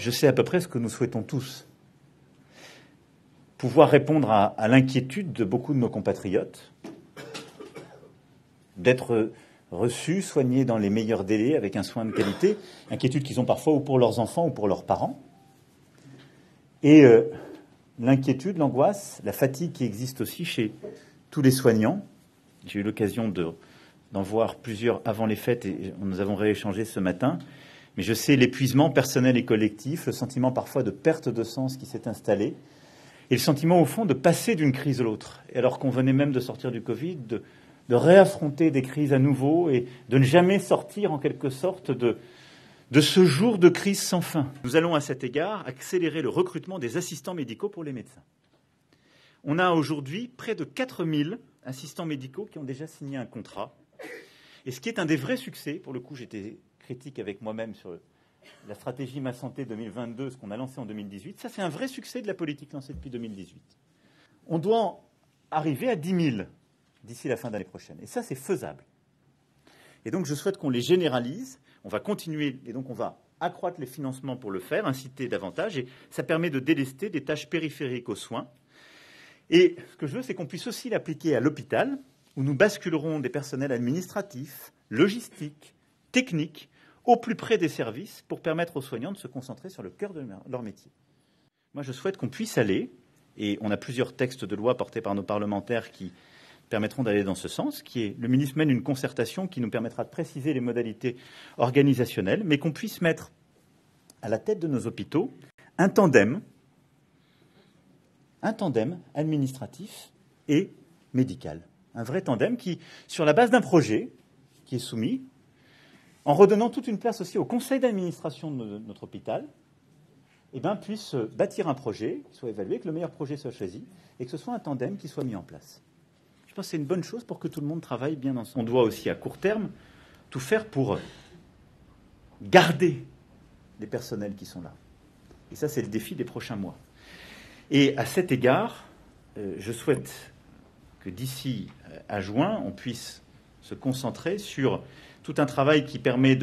je sais à peu près ce que nous souhaitons tous. Pouvoir répondre à l'inquiétude de beaucoup de nos compatriotes, d'être reçus, soignés dans les meilleurs délais, avec un soin de qualité, inquiétude qu'ils ont parfois ou pour leurs enfants ou pour leurs parents. Et l'inquiétude, l'angoisse, la fatigue qui existe aussi chez tous les soignants. J'ai eu l'occasion d'en voir plusieurs avant les fêtes et nous avons rééchangé ce matin. Mais je sais l'épuisement personnel et collectif, le sentiment parfois de perte de sens qui s'est installé et le sentiment au fond de passer d'une crise à l'autre. Et alors qu'on venait même de sortir du Covid, de réaffronter des crises à nouveau et de ne jamais sortir en quelque sorte de ce jour de crise sans fin. Nous allons à cet égard accélérer le recrutement des assistants médicaux pour les médecins. On a aujourd'hui près de 4000 assistants médicaux qui ont déjà signé un contrat. Et ce qui est un des vrais succès, pour le coup j'étais critique avec moi-même sur la stratégie Ma Santé 2022, ce qu'on a lancé en 2018, ça c'est un vrai succès de la politique lancée depuis 2018. On doit arriver à 10 000 d'ici la fin de l'année prochaine. Et ça c'est faisable. Et donc je souhaite qu'on les généralise, on va continuer, et donc on va accroître les financements pour le faire, inciter davantage, et ça permet de délester des tâches périphériques aux soins. Et ce que je veux, c'est qu'on puisse aussi l'appliquer à l'hôpital, où nous basculerons des personnels administratifs, logistiques, techniques, au plus près des services, pour permettre aux soignants de se concentrer sur le cœur de leur métier. Moi, je souhaite qu'on puisse aller, et on a plusieurs textes de loi portés par nos parlementaires qui permettront d'aller dans ce sens, qui est, le ministre mène une concertation qui nous permettra de préciser les modalités organisationnelles, mais qu'on puisse mettre à la tête de nos hôpitaux un tandem administratif et médical. Un vrai tandem qui, sur la base d'un projet qui est soumis, en redonnant toute une place aussi au conseil d'administration de notre hôpital, puisse bâtir un projet qui soit évalué, que le meilleur projet soit choisi et que ce soit un tandem qui soit mis en place. Je pense que c'est une bonne chose pour que tout le monde travaille bien ensemble. On doit aussi, à court terme, tout faire pour garder les personnels qui sont là. Et ça, c'est le défi des prochains mois. Et à cet égard, je souhaite que d'ici à juin, on puisse se concentrer sur tout un travail qui permet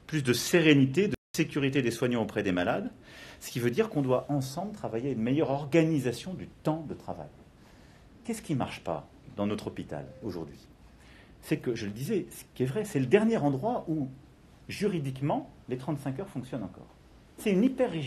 plus de sérénité, de sécurité des soignants auprès des malades, ce qui veut dire qu'on doit ensemble travailler à une meilleure organisation du temps de travail. Qu'est-ce qui ne marche pas dans notre hôpital aujourd'hui? C'est que, je le disais, ce qui est vrai, c'est le dernier endroit où, juridiquement, les 35 heures fonctionnent encore. C'est une hyper-rigidité.